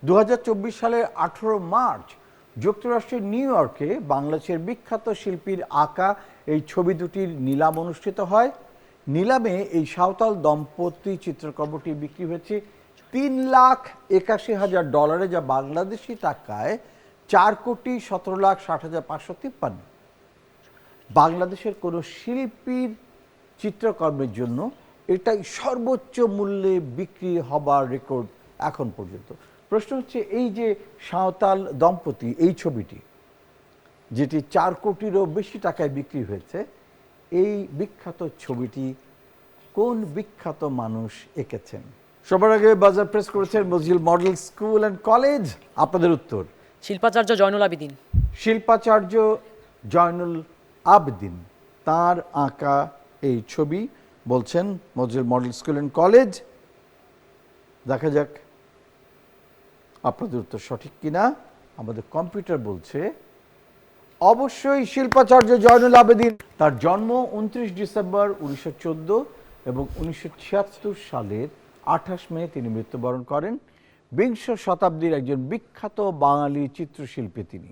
2024 সালের 18 মার্চ যুক্তরাষ্ট্রের নিউ ইয়র্কে বাংলাদেশের বিখ্যাত শিল্পীর আঁকা এই ছবি দুটির নিলাম অনুষ্ঠিত হয়। নিলামে এই সাঁওতাল দম্পতি চিত্রকর্মটি বিক্রি হয়েছে $3,81,000, যা বাংলাদেশি টাকায় 4,17,60,553। বাংলাদেশের কোনো শিল্পীর চিত্রকর্মের জন্য এটাই সর্বোচ্চ মূল্যে বিক্রি হবার রেকর্ড এখন পর্যন্ত। প্রশ্ন হচ্ছে এই যে সাঁওতাল দম্পতি এই ছবিটি, যেটি 4 কোটিরও বেশি টাকায় বিক্রি হয়েছে, এই বিখ্যাত ছবিটি কোন বিখ্যাত মানুষ এঁকেছেন? সবার আগে বাজার প্রেস করেছেন Motijheel model school and college. আপনাদের উত্তর শিল্পাচার্য জয়নুল আবেদিন। শিল্পাচার্য জয়নুল আবেদিন, তার আঁকা এই ছবি বলছেন Motijheel model school and college. দেখা যাক আপনাদের উত্তর সঠিক কিনা। আমাদের কম্পিউটার বলছে অবশ্যই শিল্পাচার্য জয়নুল আবেদিন। তার জন্ম 29 ডিসেম্বর 1914 এবং 1976 সালের 28 মে তিনি মৃত্যুবরণ করেন। বিংশ শতাব্দীর একজন বিখ্যাত বাঙালি চিত্রশিল্পী তিনি।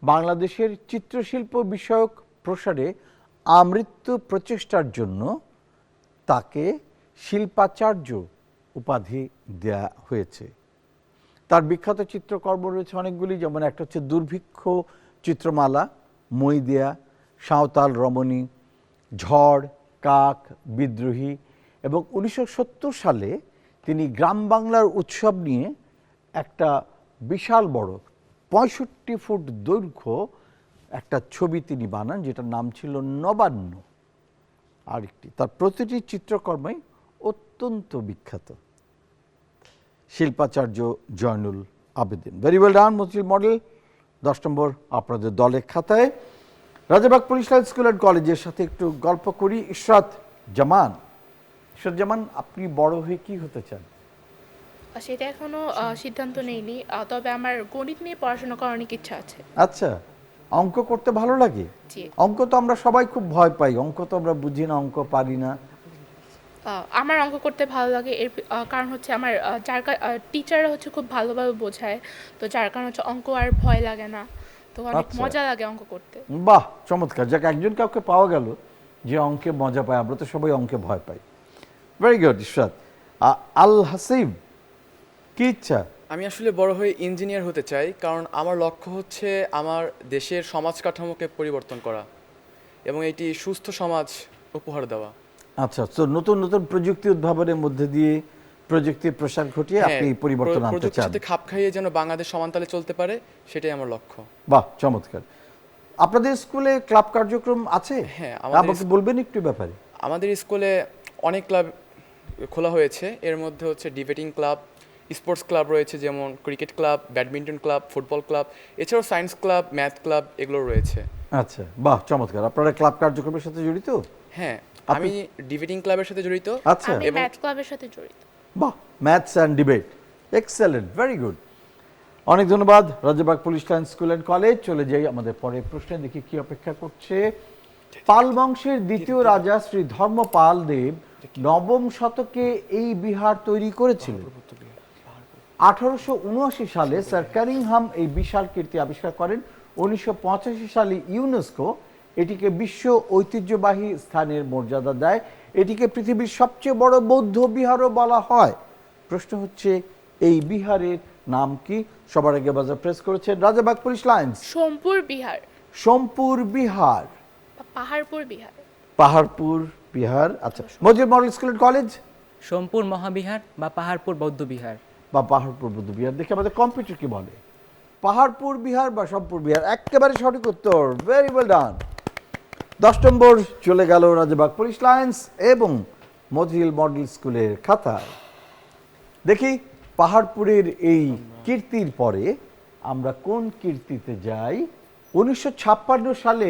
বাংলাদেশের চিত্রশিল্প বিষয়ক প্রসারে আমৃত্যু প্রচেষ্টার জন্য তাকে শিল্পাচার্য উপাধি দেয়া হয়েছে। তার বিখ্যাত চিত্রকর্ম রয়েছে অনেকগুলি, যেমন একটা হচ্ছে দুর্ভিক্ষ চিত্রমালা, মই দেয়া, সাঁওতাল রমণী, ঝড়, কাক, বিদ্রোহী, এবং 1970 সালে তিনি গ্রাম বাংলার উৎসব নিয়ে একটা বিশাল বড় 65 ফুট দৈর্ঘ্য একটা ছবি তিনি বানান, যেটার নাম ছিল নবান্ন। আরেকটি, তার প্রতিটি চিত্রকর্মই অত্যন্ত বিখ্যাত। শিল্পাচার্য Zainul Abedin. Very well done Motijheel model. 10 নম্বর আপনাদের দলের খাতায়। Rajarbagh police line school and কলেজের সাথে একটু গল্প করি। ইশরাত জামান, ইশরাত জামান, আপনি বড় হয়ে কি হতে চান? সেটা এখনো সিদ্ধান্ত নেইনি, তবে আমার গণিত নিয়ে পড়াশোনা করার অনেক ইচ্ছা আছে। আচ্ছা, অঙ্ক করতে ভালো লাগে? জি। অঙ্ক তো আমরা সবাই খুব ভয় পাই, অঙ্ক তো আমরা বুঝি না, অঙ্ক পারি না। আমার অঙ্ক করতে ভালো লাগে, এর কারণ হচ্ছে আমার টিচাররা হচ্ছে খুব ভালোভাবে বোঝায়, তো যার কারণ হচ্ছে অঙ্ক আর ভয় লাগে না, তো অনেক আচ্ছা। মজা লাগে অঙ্ক করতে। বাহ, চমৎকার। যাক, একজন কাউকে পাওয়া গেল যে অঙ্কে মজা পায়। আমরা তো সবাই অঙ্কে ভয় পাই। Very good Ishrat. আল হাসিব, কি ইচ্ছা? আমি আসলে বড় হয়ে ইঞ্জিনিয়ার হতে চাই, কারণ আমার লক্ষ্য হচ্ছে আমার দেশের সমাজ কাঠামোকে পরিবর্তন করা এবং এটি সুস্থ সমাজ উপহার দেওয়া। আচ্ছা, তো নতুন নতুন প্রযুক্তি উদ্ভাবনের মধ্যে দিয়ে প্রযুক্তির প্রসার ঘটিয়ে আপনি এই পরিবর্তন আনতে প্রযুক্তির চান। সাথে খাপ খাইয়ে যেন বাংলাদেশ সমানতালে চলতে পারে, সেটাই আমার লক্ষ্য। বাহ, চমৎকার। আপনাদের স্কুলে ক্লাব কার্যক্রম আছে? হ্যাঁ, আমাদের আমাকে বলবেন একটু ব্যাপারে। আমাদের স্কুলে অনেক ক্লাব খোলা হয়েছে। এর মধ্যে হচ্ছে ডিবেটিং ক্লাব, স্পোর্টস ক্লাব রয়েছে, যেমন cricket club, badminton club, football club, এছাড়াও সায়েন্স ক্লাব, ম্যাথ ক্লাব, এগুলো রয়েছে। আচ্ছা, বাহ, চমৎকার। আপনারা ক্লাব কার্যক্রমের সাথে জড়িত? হ্যাঁ, আমি ডিবেটিং ক্লাবের সাথে জড়িত। আচ্ছা, আমি ম্যাথ ক্লাবের সাথে জড়িত। বাহ, maths and debate, excellent, very good. অনেক ধন্যবাদ Rajarbagh police line school and college. চলে যাই আমাদের পরের প্রশ্নে, দেখি কি অপেক্ষা করছে। পাল বংশের দ্বিতীয় রাজা শ্রী ধর্মপাল দেব 9ম শতকে এই বিহার তৈরি করেছিলেন। 1879 সালে স্যার কানিংহাম এই বিশাল কীর্তি আবিষ্কার করেন। 1985 সালে ইউনেস্কো এটিকে বিশ্ব ঐতিহ্যবাহী স্থানের মর্যাদা দেয়। এটিকে পৃথিবীর সবচেয়ে বড় বৌদ্ধ বিহারও বলা হয়। প্রশ্ন হচ্ছে, এই বিহারের নাম কি? সবার আগে বাজার প্রেস করেছেন রাজারবাগ পুলিশ লাইন্স। সোমপুর বিহার সোমপুর বিহার, বা পাহাড়পুর বিহার। পাহাড়পুর বিহার। আচ্ছা, Majid model school and college. Sompur Mahavihar বা পাহাড়পুর বৌদ্ধ বিহার। বা পাহাড়পুর বৌদ্ধ বিহার। দেখি আমাদের কম্পিউটার কি বলে। পাহাড়পুর বিহার বা সোমপুর বিহার, একেবারে সঠিক উত্তর। ভেরি ওয়েল ডান। 10 নম্বর চলে গেল রাজারবাগ পুলিশ লাইন্স এবং মজিল মডেল স্কুলের খাতায়। দেখি পাহাড়পুরের এই কীর্তির পরে আমরা কোন কীর্তিতে যাই। 1956 সালে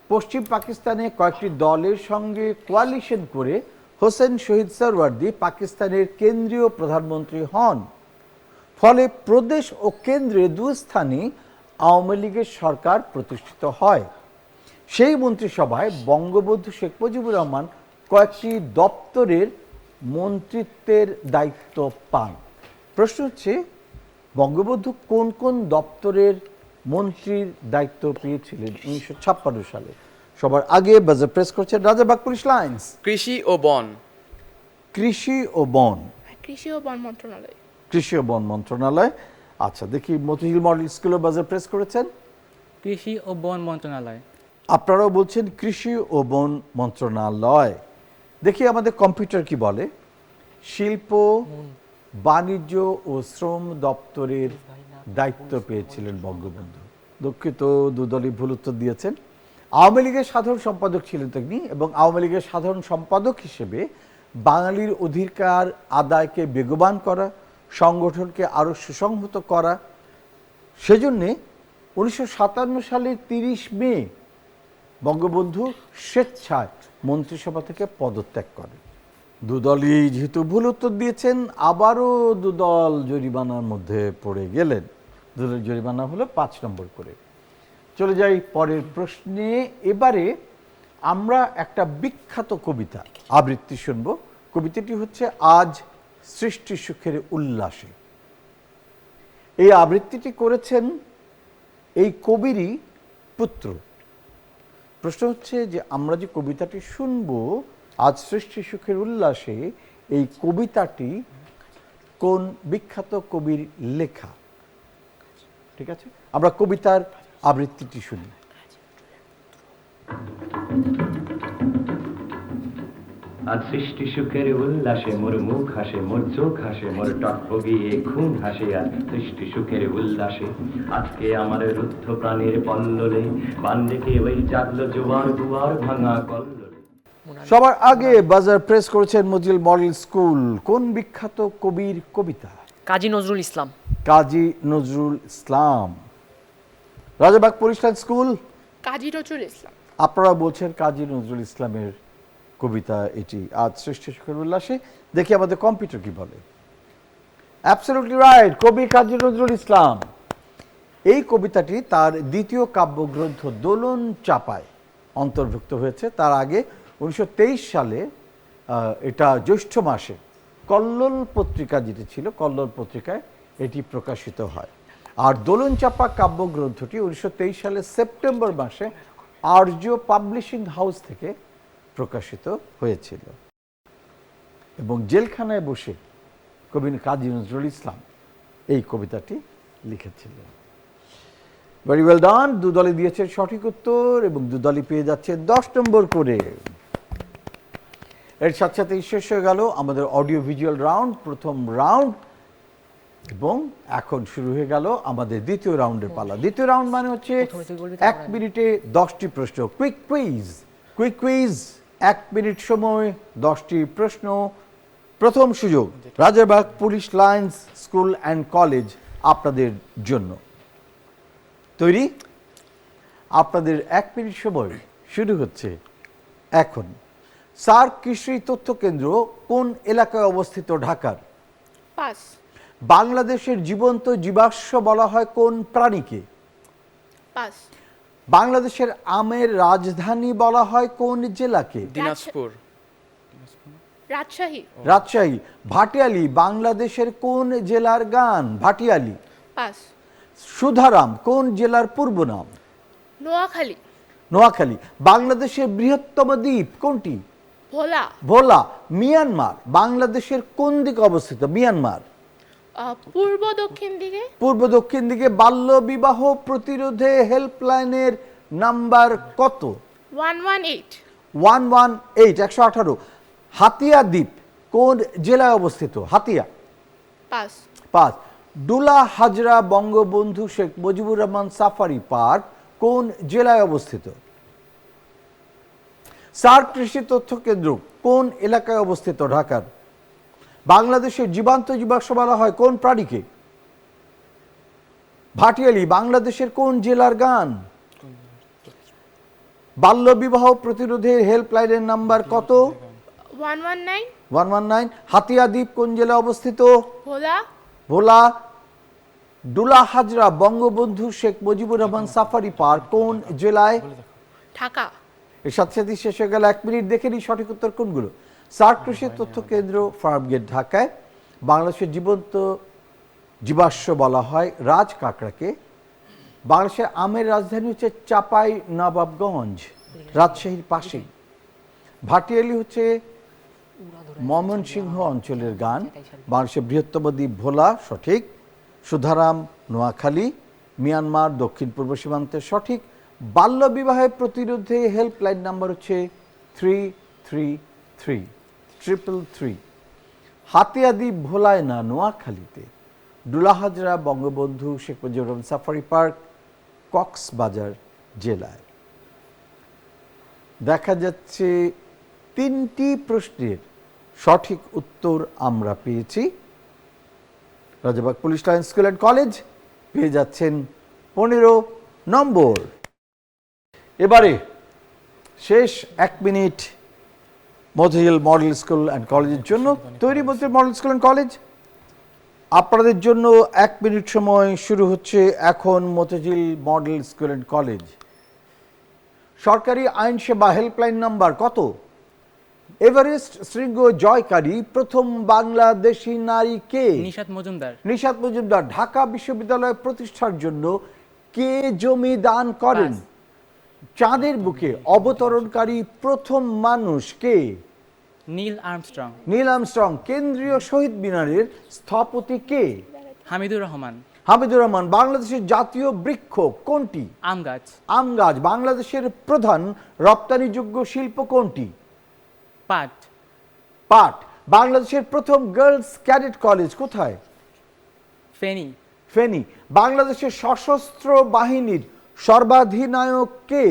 পশ্চিম পাকিস্তানে কয়েকটি দলের সঙ্গে কোয়ালিশন করে হোসেন শহীদ সরওয়ার্দী পাকিস্তানের কেন্দ্রীয় প্রধানমন্ত্রী হন। ফলে প্রদেশ ও কেন্দ্রে দুই স্থানে আওয়ামী লীগের সরকার প্রতিষ্ঠিত হয়। সেই মন্ত্রিসভায় বঙ্গবন্ধু শেখ মুজিবুর রহমান কয়েকটি দপ্তরের মন্ত্রিত্বের দায়িত্ব পান। প্রশ্ন হচ্ছে, বঙ্গবন্ধু কোন কোন দপ্তরের মন্ত্রীর দায়িত্ব পেয়েছিলেন 1956 সালে? সবার আগে বাজার প্রেস করছেন রাজারবাগ পুলিশ লাইন্স। কৃষি ও বন। কৃষি ও বন, কৃষি ও বন মন্ত্রণালয়। কৃষি ও বন মন্ত্রণালয়। আচ্ছা, দেখি মতিঝিল মডেল স্কুলে বাজার প্রেস করেছেন। কৃষি ও বন মন্ত্রণালয়। আপনারাও বলছেন কৃষি ও বন মন্ত্রণালয়। দেখি আমাদের কম্পিউটার কি বলে। শিল্প, বাণিজ্য ও শ্রম দপ্তরের দায়িত্ব পেয়েছিলেন বঙ্গবন্ধু। দুঃখিত, দুদলই ভুল উত্তর দিয়েছেন। আওয়ামী লীগের সাধারণ সম্পাদক ছিলেন তিনি এবং আওয়ামী লীগের সাধারণ সম্পাদক হিসেবে বাঙালির অধিকার আদায়কে বেগবান করা, সংগঠনকে আরও সুসংহত করা, সেজন্যে 1957 সালের 30 মে বঙ্গবন্ধু স্বেচ্ছায় মন্ত্রিসভা থেকে পদত্যাগ করেন। দুদলই যেহেতু ভুল উত্তর দিয়েছেন, আবারও দুদল জরিমানার মধ্যে পড়ে গেলেন। দুদলের জরিমানা হলো 5 নম্বর করে। চলে যাই পরের প্রশ্নে। এবারে আমরা একটা বিখ্যাত কবিতা আবৃত্তি শুনব। কবিতাটি হচ্ছে আজ সৃষ্টি সুখের উল্লাসে। এই আবৃত্তিটি করেছেন এই কবিরই পুত্র। প্রশ্ন হচ্ছে যে, আমরা যে কবিতাটি শুনব আজ সৃষ্টি সুখের উল্লাসে, এই কবিতাটি কোন বিখ্যাত কবির লেখা? ঠিক আছে, আমরা কবিতার আবৃত্তিটি শুনি। আজ সৃষ্টি সুখের উল্লাসে মোর মুখ হাসে, মোর চোখ হাসে, মোর টকবগিয়ে খুন হাসে। আজ সৃষ্টি সুখের উল্লাসে, আজকে আমার রুদ্ধ প্রাণের পল্ললে বান ডেকে ওই জাগলো জোয়ার দুয়ার ভাঙা কল্লোলে। সবার আগে বাজার প্রেস করেছেন মতিঝিল মডেল স্কুল। কোন বিখ্যাত কবির কবিতা? Kazi Nazrul Islam. Kazi Nazrul Islam. Rajarbagh police line school, Kazi Nazrul Islam. আপনারা বলছেন কাজী নজরুল ইসলামের কবিতা এটি। আজ সৃষ্টি সুখের উল্লাসে, দেখি আমাদের কম্পিউটার কি বলে। অ্যাবসলিউটলি রাইট, কবি কাজী নজরুল ইসলাম। এই কবিতাটি তার দ্বিতীয় কাব্যগ্রন্থ দোলন চাপায় অন্তর্ভুক্ত হয়েছে। তার আগে 1923 সালে এটা জ্যৈষ্ঠ মাসে কল্লোল পত্রিকা যেটি ছিল, কল্লোল পত্রিকায় এটি প্রকাশিত হয়। আর দোলন চাপা কাব্যগ্রন্থটি 1923 সালের সেপ্টেম্বর মাসে আর্য পাবলিশিং হাউস থেকে প্রকাশিত হয়েছিল এবং জেলখানায় বসে কবি কাজী নজরুল ইসলাম এই কবিতাটি লিখেছিলেন। ভেরি ওয়েল ডান, দুদলে দিয়েছে সঠিক উত্তর এবং দুদলই পেয়ে যাচ্ছে 10 নম্বর করে। এর সাথে সাথেই শেষ হয়ে গেল আমাদের অডিও ভিজুয়াল রাউন্ড, প্রথম রাউন্ড, এবং এখন শুরু হয়ে গেল আমাদের দ্বিতীয় রাউন্ডের পালা। দ্বিতীয় রাউন্ড মানে হচ্ছে 1 মিনিটে 10টি প্রশ্ন, quick quiz. Quick quiz, 1 minute সময় 10টি প্রশ্ন। প্রথম সুযোগ Rajarbagh police lines school and college আপনাদের জন্য। তৈরি? আপনাদের 1 মিনিট সময় শুরু হচ্ছে এখন। সার্ক কৃষি তথ্য কেন্দ্র কোন এলাকায় অবস্থিত ঢাকার? পাস। বাংলাদেশের জীবন্ত জীবাশ্ম বলা হয় কোন প্রাণীকে? পাস। বাংলাদেশের আমের রাজধানী বলা হয় কোন জেলাকে? দিনাজপুর। রাজশাহী। রাজশাহী। ভাটিয়ালি বাংলাদেশের কোন জেলার গান? ভাটিয়ালি। পাস। সুধারাম কোন জেলার পূর্ব নাম? নোয়াখালী। নোয়াখালী। বাংলাদেশের বৃহত্তম দ্বীপ কোনটি? ভোলা। ভোলা। মিয়ানমার বাংলাদেশের কোন দিকে অবস্থিত? মিয়ানমার পূর্ব দক্ষিণ দিকে। পূর্ব দক্ষিণ দিকে। বাল্য বিবাহ প্রতিরোধে হেল্পলাইনের নাম্বার কত? 118। 118। হাতিয়া দ্বীপ কোন জেলায় অবস্থিত? Hatiya. Pass. 5। Dulahazra Bangabandhu Sheikh Mujibur Rahman safari park কোন জেলায় অবস্থিত? সার্ক কৃষি তথ্য কেন্দ্র কোন এলাকায় অবস্থিত ঢাকার? বাংলাদেশের জীবান্ত জীবাশ্ম বলা হয় কোন প্রাণীকে? ভাটিয়ালি বাংলাদেশের কোন জেলার গান? বাল্য বিবাহ প্রতিরোধের হেল্পলাইনের নাম্বার কত? 119। 119। হাতিয়া দ্বীপ কোন জেলায় অবস্থিত? ভোলা। ভোলা। ডুলা হাজরা বঙ্গবন্ধু শেখ মুজিবুর রহমান সাফারি পার্ক কোন জেলায়? ঢাকা। এর সাথে সাথে শেষ হয়ে গেল 1 মিনিট। দেখে নিই সঠিক উত্তর কোনগুলো। সার্ক কৃষি তথ্য কেন্দ্র ফার্মগেট ঢাকায়। বাংলাদেশের জীবন্ত জীবাশ্ম বলা হয় রাজ কাঁকড়াকে। বাংলাদেশের আমের রাজধানী হচ্ছে চাপাই নবাবগঞ্জ, রাজশাহীর পাশেই। ভাটিয়ালি হচ্ছে ময়মনসিংহ অঞ্চলের গান। বাংলাদেশের বৃহত্তম দ্বীপ ভোলা, সঠিক। সুধারাম নোয়াখালী। মিয়ানমার দক্ষিণ পূর্ব সীমান্তের, সঠিক। বাল্য বিবাহের প্রতিরোধে হেল্পলাইন নাম্বার হচ্ছে 333। হাতিয়া দ্বীপ ভোলায় না, নোয়াখালীতে। ডুলাহাজরা বঙ্গবন্ধু শেখ মুজিবুর রহমান সাফারি পার্ক কক্সবাজার জেলায়। দেখা যাচ্ছে 3টি প্রশ্নের সঠিক উত্তর আমরা পেয়েছি। Rajarbagh police line school and college পেয়ে যাচ্ছেন 15 নম্বর। এবারে শেষ 1 minute Motijheel model school and কলেজের জন্য। তৈরি Motijheel model school and college? আপনাদের জন্য 1 মিনিট সময় শুরু হচ্ছে এখন। Motijheel model school and college. সরকারি আইন সেবা হেল্পলাইন নাম্বার কত? এভারেস্ট শৃঙ্গ জয়কারী প্রথম বাংলাদেশি নারী কে? নিশাত মজুমদার। নিশাত মজুমদার। ঢাকা বিশ্ববিদ্যালয় প্রতিষ্ঠার জন্য কে জমি দান করেন? পাস। চাঁদের বুকে অবতরণকারী প্রথম মানুষ কে? Neil Armstrong. Neil Armstrong. কেন্দ্রীয় শহীদ মিনারের স্থপতি কে? হামিদুর রহমান। হামিদুর রহমান। বাংলাদেশের জাতীয় বৃক্ষ কোনটি? আম গাছ। আম গাছ। বাংলাদেশের প্রধান রপ্তানিযোগ্য শিল্প কোনটি? পাট। পাঠ। বাংলাদেশের প্রথম গার্লস ক্যাডেট কলেজ কোথায়? ফেনী, ফেনী। বাংলাদেশের সশস্ত্র বাহিনীর সর্বাধিনায়ক কে?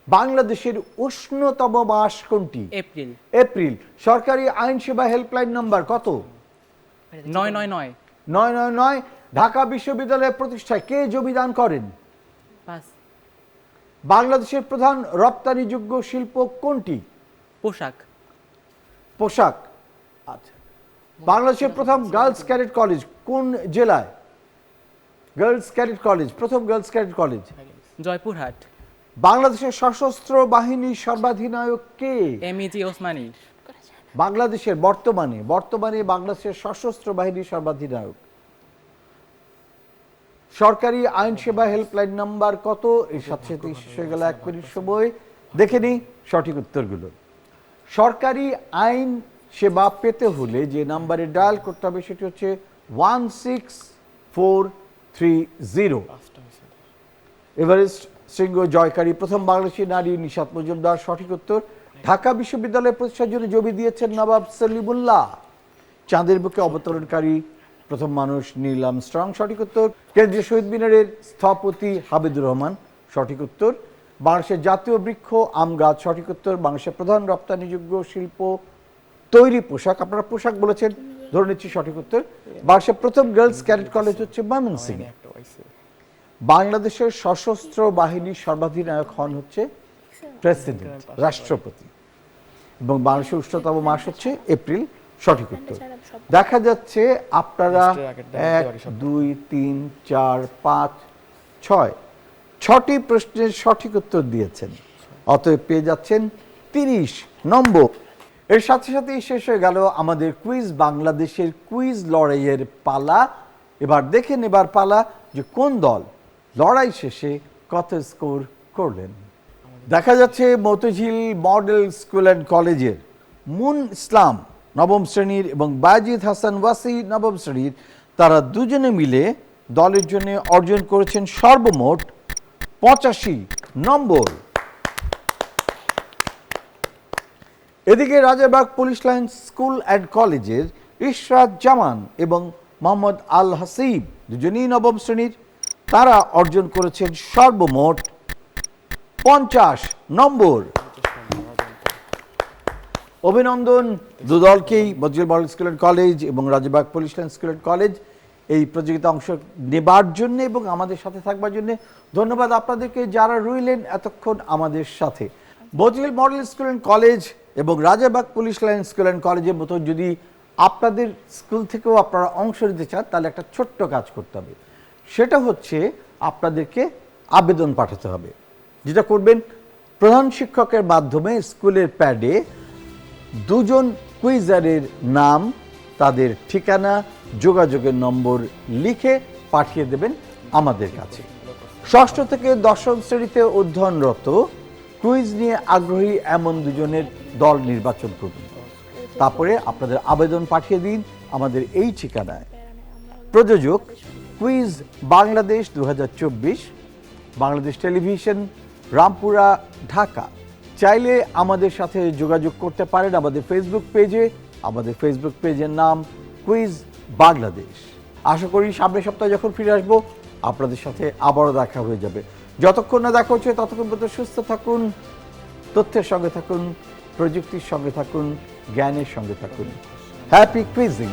বাংলাদেশের উষ্ণতম মাস কোনটি? এপ্রিল। এপ্রিল। সরকারি আইন সেবা হেল্পলাইন নাম্বার কত? 999। 999। ঢাকা বিশ্ববিদ্যালয়ের প্রতিষ্ঠায় কে জমিদান করেন? 5। বাংলাদেশের প্রধান রপ্তানিযোগ্য শিল্প কোনটি? পোশাক। পোশাক। আচ্ছা। বাংলাদেশের প্রথম গার্লস ক্যাডেট কলেজ কোন জেলায়? গার্লস ক্যাডেট কলেজ, প্রথম গার্লস ক্যাডেট কলেজ জয়পুরহাট। বাংলাদেশের সশস্ত্র বাহিনীর সর্বাধিনায়ক কে? এমইজি ওসমানী। বাংলাদেশের বর্তমানে বাংলাদেশের সশস্ত্র বাহিনীর সর্বাধিনায়ক। সরকারি আইন সেবা হেল্পলাইন নাম্বার কত? এর সাথে সাথে শেষ হয়ে গেল 1 মিনিট সময়। দেখে নিই সঠিক উত্তরগুলো। সরকারি আইন সেবা পেতে হলে যে নাম্বারে ডায়াল করতে হবে সেটি হচ্ছে 16430। এভারেস্ট শৃঙ্গ জয়কারী প্রথম বাংলাদেশি নারী নিশাত মজুমদার, সঠিক উত্তর। ঢাকা বিশ্ববিদ্যালয় প্রতিষ্ঠার জন্য জমি দিয়েছেন নবাব সলিমুল্লাহ। চাঁদের বুকে অবতরণকারী প্রথম মানুষ নীল আর্মস্ট্রং, সঠিক উত্তর। কেন্দ্রীয় শহীদ মিনারের স্থপতি হাবিবুর রহমান, সঠিক উত্তর। বাংলাদেশের জাতীয় বৃক্ষ আম গাছ, সঠিক উত্তর। বাংলাদেশের প্রধান রপ্তানিযোগ্য শিল্প তৈরি পোশাক, আপনারা পোশাক বলেছেন, ধরে নিচ্ছি সঠিক উত্তর। বাংলাদেশের প্রথম গার্লস ক্যাডেট কলেজ হচ্ছে ময়মনসিংহ। বাংলাদেশের সশস্ত্র বাহিনীর সর্বাধিনায়ক হন হচ্ছে প্রেসিডেন্ট, রাষ্ট্রপতি। এবং বাংলাদেশের উষ্ণতম মাস হচ্ছে এপ্রিল, সঠিক উত্তর। দেখা যাচ্ছে আপনারা 1 2 3 4 5 6 6টি প্রশ্নের সঠিক উত্তর দিয়েছেন, অতএব পেয়ে যাচ্ছেন 30 নম্বর। এর সাথে সাথেই শেষ হয়ে গেল আমাদের কুইজ বাংলাদেশের কুইজ লড়াইয়ের পালা। এবার দেখে নেবার পালা যে কোন দল লড়াই শেষে কত স্কোর করলেন। দেখা যাচ্ছে মতিঝিল মডেল স্কুল অ্যান্ড কলেজের মুন ইসলাম নবম শ্রেণীর এবং বাজিদ হাসান ওয়াসি নবম শ্রেণীর, তারা দুজনে মিলে দলের জন্য অর্জন করেছেন সর্বমোট 85 নম্বর। এদিকে Rajarbagh police line school and কলেজের ইশরাত জামান এবং মোহাম্মদ আল হাসিব দুজনেই নবম শ্রেণীর, তারা অর্জন করেছেন সর্বমোট 50 নম্বর। অভিনন্দন দুদলকেই, Motijheel model school and college এবং Rajarbagh police line school and college এই প্রতিযোগিতা অংশ নেবার জন্য এবং আমাদের সাথে থাকবার জন্য। ধন্যবাদ আপনাদেরকে যারা রইলেন এতক্ষণ আমাদের সাথে। Motijheel model school and college এবং Rajarbagh police line school and কলেজের মতো যদি আপনাদের স্কুল থেকেও আপনারা অংশ নিতে চান তাহলে একটা ছোট্ট কাজ করতে হবে, সেটা হচ্ছে আপনাদেরকে আবেদন পাঠাতে হবে। যেটা করবেন, প্রধান শিক্ষকের মাধ্যমে স্কুলের প্যাডে দুজন কুইজারের নাম, তাদের ঠিকানা, যোগাযোগের নম্বর লিখে পাঠিয়ে দেবেন আমাদের কাছে। ষষ্ঠ থেকে দশম শ্রেণীতে অধ্যয়নরত কুইজ নিয়ে আগ্রহী এমন দুজনের দল নির্বাচন করুন। তারপরে আপনাদের আবেদন পাঠিয়ে দিন আমাদের এই ঠিকানায়। প্রযোজক কুইজ বাংলাদেশ 2024, বাংলাদেশ টেলিভিশন, রামপুরা, ঢাকা। চাইলে আমাদের সাথে যোগাযোগ করতে পারেন আমাদের ফেসবুক পেজে। আমাদের ফেসবুক পেজের নাম কুইজ বাংলাদেশ। আশা করি সামনের সপ্তাহে যখন ফিরে আসবো আপনাদের সাথে আবারও দেখা হয়ে যাবে। যতক্ষণ না দেখা হচ্ছে ততক্ষণ পর্যন্ত সুস্থ থাকুন, তথ্যের সঙ্গে থাকুন, প্রযুক্তির সঙ্গে থাকুন, জ্ঞানের সঙ্গে থাকুন। Happy cuisine.